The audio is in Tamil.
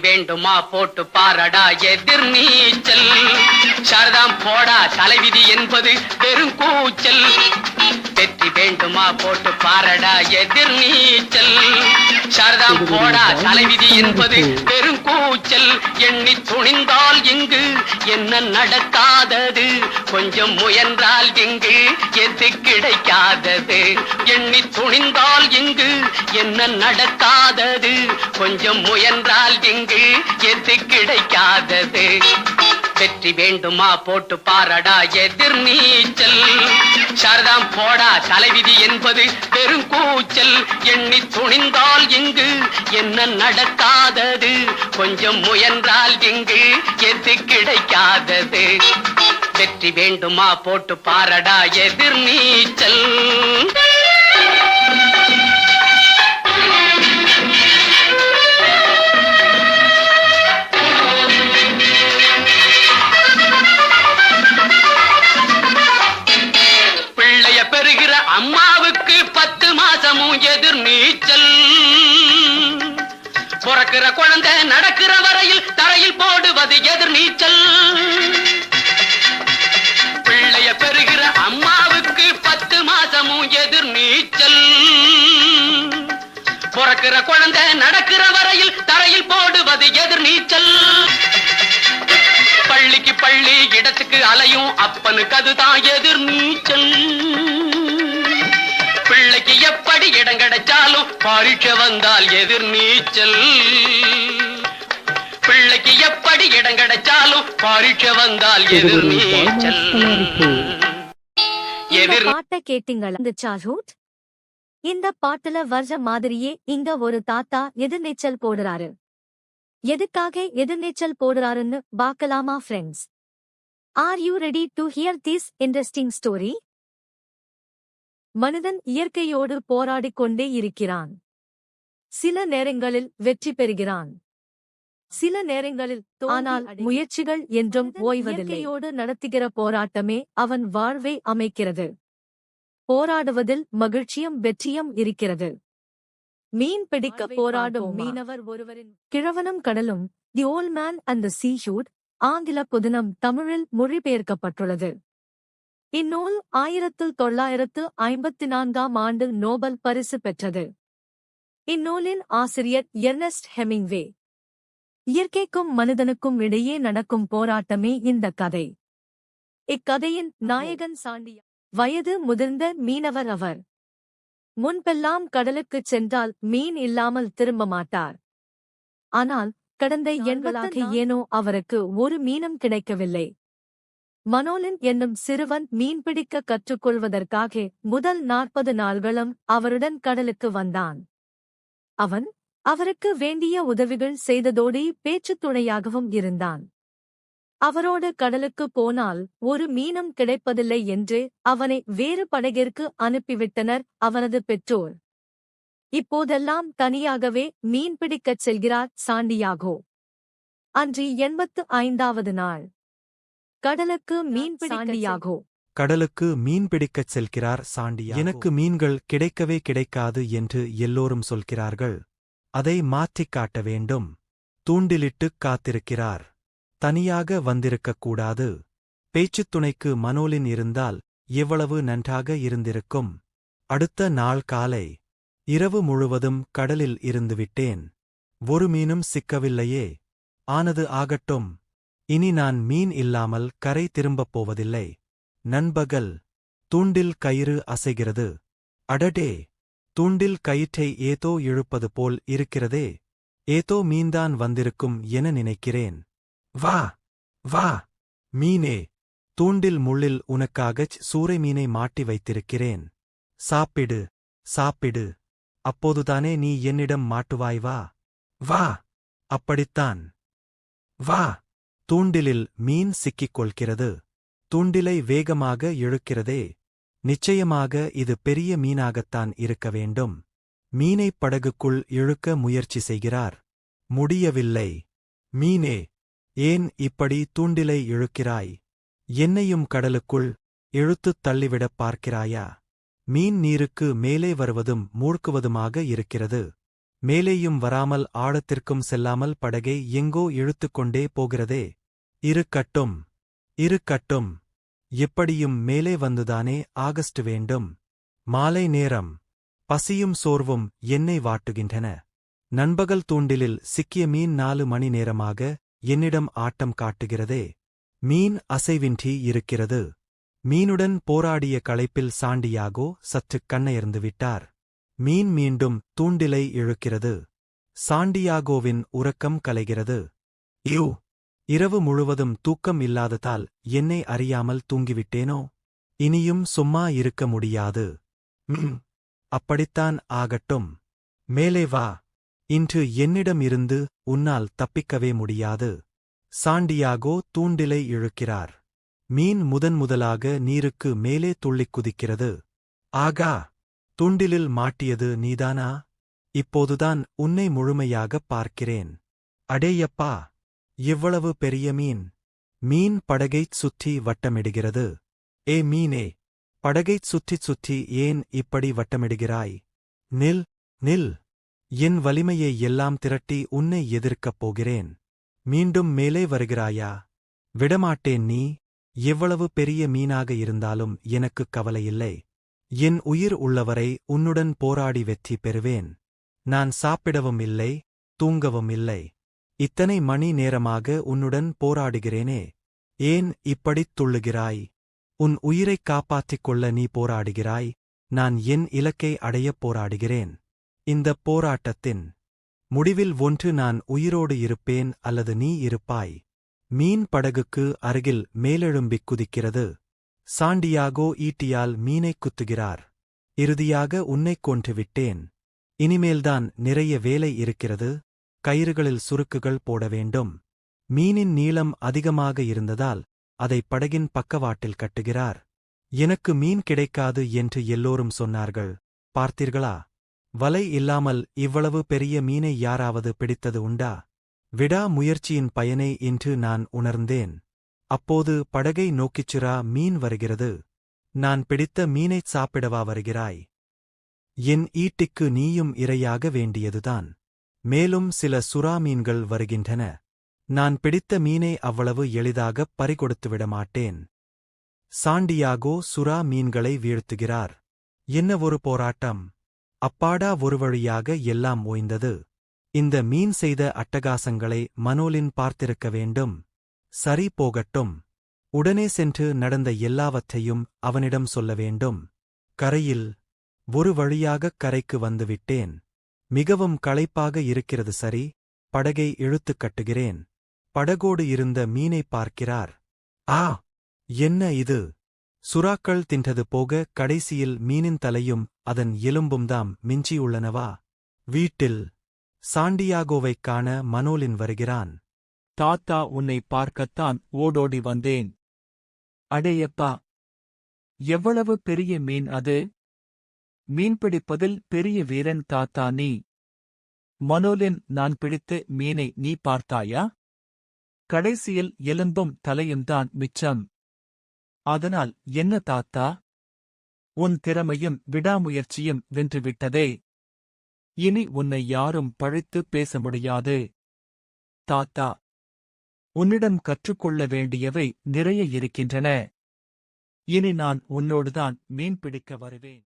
வேண்டுமா போட்டு பாரடா எதிர் நீச்சல். சாரதாம் போடா தலைவிதி என்பது வெறும் கூச்சல். வெற்றி வேண்டுமா போட்டு பாரடா எதிர் நீச்சல். சாரதாம் போடா தலைவிதி என்பது வெறும் கூச்சல். எண்ணி துணிந்தால் இங்கு என்ன நடக்காதது, கொஞ்சம் முயன்றால் இங்கு எது கிடைக்காதது. எண்ணி துணிந்தால் இங்கு என்ன நடக்காதது, கொஞ்சம் முயன்றால் இங்கு எது கிடைக்காதது. வெற்றி வேண்டுமா போட்டு பாரடா எதிர் நீச்சல். சாரதாம் போடா தலைவிதி என்பது வெறும் கூச்சல். எண்ணி துணிந்தால் இங்கு என்ன நடக்காதது, கொஞ்சம் முயன்றால் இங்கு எது கிடைக்காதது. வெற்றி வேண்டுமா போட்டு பாரடா எதிர் நீச்சல். பெறுகிற அம்மாவுக்கு 10 மாசமும் எதிர் நீச்சல். பிறக்கிற குழந்தை நடக்கிற வரையில் தரையில் போடுவது எதிர் நீச்சல். பிள்ளைய பெறுகிற அம்மாவுக்கு 10 மாசமும் எதிர் நீச்சல். பிறக்கிற குழந்தை நடக்கிற வரையில் தரையில் போடுவது எதிர் நீச்சல். பள்ளிக்கு பள்ளி இடத்துக்கு அலையும் அப்பனுக்கு அதுதான் எதிர் நீச்சல். பிள்ளைக்கு எப்படி இடம் கிடைச்சாலும் பரீட்சை வந்தால் எதிர் நீச்சல். பிள்ளைக்கு எப்படி இடம் கிடைச்சாலும் பரீட்சை வந்தால் எதிர் நீச்சல். பாட்டை கேட்டீங்களா? இந்த சார்ஹூட் இந்த பாட்டுல வர்ற மாதிரியே இங்க ஒரு தாத்தா எதிர்நீச்சல் போடுறாரு. எதுக்காக எதிர்நீச்சல் போடுறாருன்னு பார்க்கலாமா friends? Are you ready to hear this interesting story? மனிதன் இயற்கையோடு போராடிக் கொண்டே இருக்கிறான். சில நேரங்களில் வெற்றி பெறுகிறான், சில நேரங்களில் ஆனால் முயற்சிகள் என்றும் ஓய்வதில்லை. இயற்கையோடு நடத்துகிற போராட்டமே அவன் வாழ்வை அமைக்கிறது. போராடுவதில் மகிழ்ச்சியும் வெற்றியும் இருக்கிறது. மீன் பிடிக்க போராடும் மீனவர் ஒருவரின் கிழவனும் கடலும், தி ஓல்ட் மேன் அண்ட் தி சீஷூட் ஆங்கில புதினம் தமிழில் மொழிபெயர்க்கப்பட்டுள்ளது. இந்நூல் 1954 நோபல் பரிசு பெற்றது. இந்நூலின் ஆசிரியர் எர்னஸ்ட் ஹெமிங்வே. இயற்கைக்கும் மனிதனுக்கும் இடையே நடக்கும் போராட்டமே இந்த கதை. இக்கதையின் நாயகன் சாண்டியா வயது முதிர்ந்த மீனவர். அவர் முன்பெல்லாம் கடலுக்குச் சென்றால் மீன் இல்லாமல் திரும்ப மாட்டார். ஆனால் கடந்த எண்களாக ஏனோ அவருக்கு ஒரு மீனும் கிடைக்கவில்லை. மனோலின் என்னும் சிறுவன் மீன்பிடிக்க கற்றுக்கொள்வதற்காக முதல் 40 நாள்களும் அவருடன் கடலுக்கு வந்தான். அவன் அவருக்கு வேண்டிய உதவிகள் செய்ததோடு பேச்சுத் துணையாகவும் இருந்தான். அவரோடு கடலுக்கு போனால் ஒரு மீனும் கிடைப்பதில்லை என்று அவனை வேறு படகிற்கு அனுப்பிவிட்டனர் அவனது பெற்றோர். இப்போதெல்லாம் தனியாகவே மீன்பிடிக்கச் செல்கிறார் சாண்டியாகோ. அன்று 85வது நாள். கடலுக்கு மீன்பிடியாகோ கடலுக்கு மீன்பிடிக்கச் செல்கிறார் சாண்டியாகோ. எனக்கு மீன்கள் கிடைக்கவே கிடைக்காது என்று எல்லோரும் சொல்கிறார்கள். அதை மாற்றிக் காட்ட வேண்டும். தூண்டிலிட்டுக் காத்திருக்கிறார். தனியாக வந்திருக்கக்கூடாது. பேச்சுத் துணைக்கு மனோலின் இருந்தால் எவ்வளவு நன்றாக இருந்திருக்கும். அடுத்த நாள் காலை. இரவு முழுவதும் கடலில் இருந்துவிட்டேன். ஒரு மீனும் சிக்கவில்லையே. ஆனது ஆகட்டும். இனி நான் மீன் இல்லாமல் கரை திரும்பப் போவதில்லை. நண்பகல். தூண்டில் கயிறு அசைகிறது. அடடே, தூண்டில் கயிற்றை ஏதோ இழுப்பது போல் இருக்கிறதே. ஏதோ மீன்தான் வந்திருக்கும் என நினைக்கிறேன். வா வா மீனே, தூண்டில் முள்ளில் உனக்காகச் சூறை மீனை மாட்டி வைத்திருக்கிறேன். சாப்பிடு சாப்பிடு. அப்போதுதானே நீ என்னிடம் மாட்டுவாய். வா வா. அப்படித்தான். வா. தூண்டிலில் மீன் சிக்கிக் கொள்கிறது. தூண்டிலை வேகமாக இழுக்கிறதே. நிச்சயமாக இது பெரிய மீனாகத்தான் இருக்க வேண்டும். மீனைப் படகுக்குள் இழுக்க முயற்சி செய்கிறார். முடியவில்லை. மீனே, ஏன் இப்படி தூண்டிலை இழுக்கிறாய்? என்னையும் கடலுக்குள் இழுத்துத் தள்ளிவிடப் பார்க்கிறாயா? மீன் நீருக்கு மேலே வருவதும் மூழ்குவதுமாக இருக்கிறது. மேலேயும் வராமல் ஆழத்திற்கும் செல்லாமல் படகை எங்கோ இழுத்துக்கொண்டே போகிறதே. இருக்கட்டும், இருக்கட்டும். எப்படியும் மேலே வந்துதானே ஆகஸ்ட் வேண்டும். மாலை நேரம். பசியும் சோர்வும் என்னை வாட்டுகின்றன. நண்பகல் தூண்டிலில் சிக்கிய மீன் 4 மணி நேரமாக என்னிடம் ஆட்டம் காட்டுகிறதே. மீன் அசைவின்றி இருக்கிறது. மீனுடன் போராடிய களைப்பில் சாண்டியாகோ சற்றுக் கண்ணயர்ந்து விட்டார். மீன் மீண்டும் தூண்டிலை இழுக்கிறது. சாண்டியாகோவின் உறக்கம் கலைகிறது. இரவு முழுவதும் தூக்கம் இல்லாததால் என்னை அறியாமல் தூங்கிவிட்டேனோ? இனியும் சும்மா இருக்க முடியாது. அப்படித்தான் ஆகட்டும். மேலே வா. இன்று என்னிடம் இருந்து உன்னால் தப்பிக்கவே முடியாது. சாண்டியாகோ தூண்டிலை இழுக்கிறார். மீன் முதன்முதலாக நீருக்கு மேலே துள்ளிக் குதிக்கிறது. ஆகா, தூண்டிலில் மாட்டியது நீதானா? இப்போதுதான் உன்னை முழுமையாகப் பார்க்கிறேன். அடேயப்பா, எவ்வளவு பெரிய மீன்! மீன் படகைச் சுற்றி வட்டமிடுகிறது. ஏ மீனே, படகைச் சுற்றிச் சுற்றி ஏன் இப்படி வட்டமிடுகிறாய்? நில், நில். என் வலிமையை எல்லாம் திரட்டி உன்னை எதிர்க்கப் போகிறேன். மீண்டும் மேலே வருகிறாயா? விடமாட்டேன். நீ எவ்வளவு பெரிய மீனாக இருந்தாலும் எனக்குக் கவலையில்லை. என் உயிர் உள்ளவரை உன்னுடன் போராடி வெற்றி பெறுவேன். நான் சாப்பிடவும் இல்லை, தூங்கவும் இல்லை. இத்தனை மணி நேரமாக உன்னுடன் போராடுகிறேனே. ஏன் இப்படித் துள்ளுகிறாய்? உன் உயிரைக் காப்பாற்றிக் கொள்ள நீ போராடுகிறாய். நான் என் இலக்கை அடையப் போராடுகிறேன். இந்தப் போராட்டத்தின் முடிவில் ஒன்று நான் உயிரோடு இருப்பேன் அல்லது நீ இருப்பாய். மீன் படகுக்கு அருகில் மேலெழும்பிக் குதிக்கிறது. சாண்டியாகோ ஈட்டியால் மீனைக் குத்துகிறார். இறுதியாக உன்னைக் கொன்றுவிட்டேன். இனிமேல்தான் நிறைய வேலை இருக்கிறது. கயிறுகளில் சுருக்குகள் போட வேண்டும். மீனின் நீளம் அதிகமாக இருந்ததால் அதை படகின் பக்கவாட்டில் கட்டுகிறார். எனக்கு மீன் கிடைக்காது என்று எல்லோரும் சொன்னார்கள். பார்த்தீர்களா? வலை இல்லாமல் இவ்வளவு பெரிய மீனை யாராவது பிடித்தது உண்டா? விடா முயற்சியின் பயனை இன்று நான் உணர்ந்தேன். அப்போது படகை நோக்கிச்சுறா மீன் வருகிறது. நான் பிடித்த மீனைச் சாப்பிடவா வருகிறாய்? என் ஈட்டிக்கு நீயும் இரையாக வேண்டியதுதான். மேலும் சில சுறா மீன்கள் வருகின்றன. நான் பிடித்த மீனை அவ்வளவு எளிதாகப் பறிகொடுத்துவிட மாட்டேன். சாண்டியாகோ சுறா மீன்களை வீழ்த்துகிறார். என்ன ஒரு போராட்டம்! அப்பாடா, ஒரு வழியாக எல்லாம் ஓய்ந்தது. இந்த மீன் செய்த அட்டகாசங்களை மனோலின் பார்த்திருக்க வேண்டும். சரி, போகட்டும். உடனே சென்று நடந்த எல்லாவற்றையும் அவனிடம் சொல்ல வேண்டும். கரையில் ஒரு வழியாகக் கரைக்கு வந்துவிட்டேன். மிகவும் களைப்பாக இருக்கிறது. சரி, படகை இழுத்துக் கட்டுகிறேன். படகோடு இருந்த மீனை பார்க்கிறார். ஆ, என்ன இது? சுறாக்கள் தின்றது போக கடைசியில் மீனின் தலையும் அதன் எலும்பும்தாம் மிஞ்சியுள்ளனவா? வீட்டில் சாண்டியாகோவைக் காண மனோலின் வருகிறான். தாத்தா, உன்னை பார்க்கத்தான் ஓடோடி வந்தேன். அடேயப்பா, எவ்வளவு பெரிய மீன் அது! மீன்பிடிப்பதில் பெரிய வீரன் தாத்தா நீ. மனோலின், நான் பிடித்த மீனை நீ பார்த்தாயா? கடைசியில் எலும்பும் தலையும்தான் மிச்சம். அதனால் என்ன தாத்தா? உன் திறமையும் விடாமுயற்சியும் வென்றுவிட்டதே. இனி உன்னை யாரும் பழித்துப் பேச முடியாது. தாத்தா, உன்னிடம் கற்றுக்கொள்ள வேண்டியவை நிறைய இருக்கின்றன. இனி நான் உன்னோடுதான் மீன் பிடிக்க வருவேன்.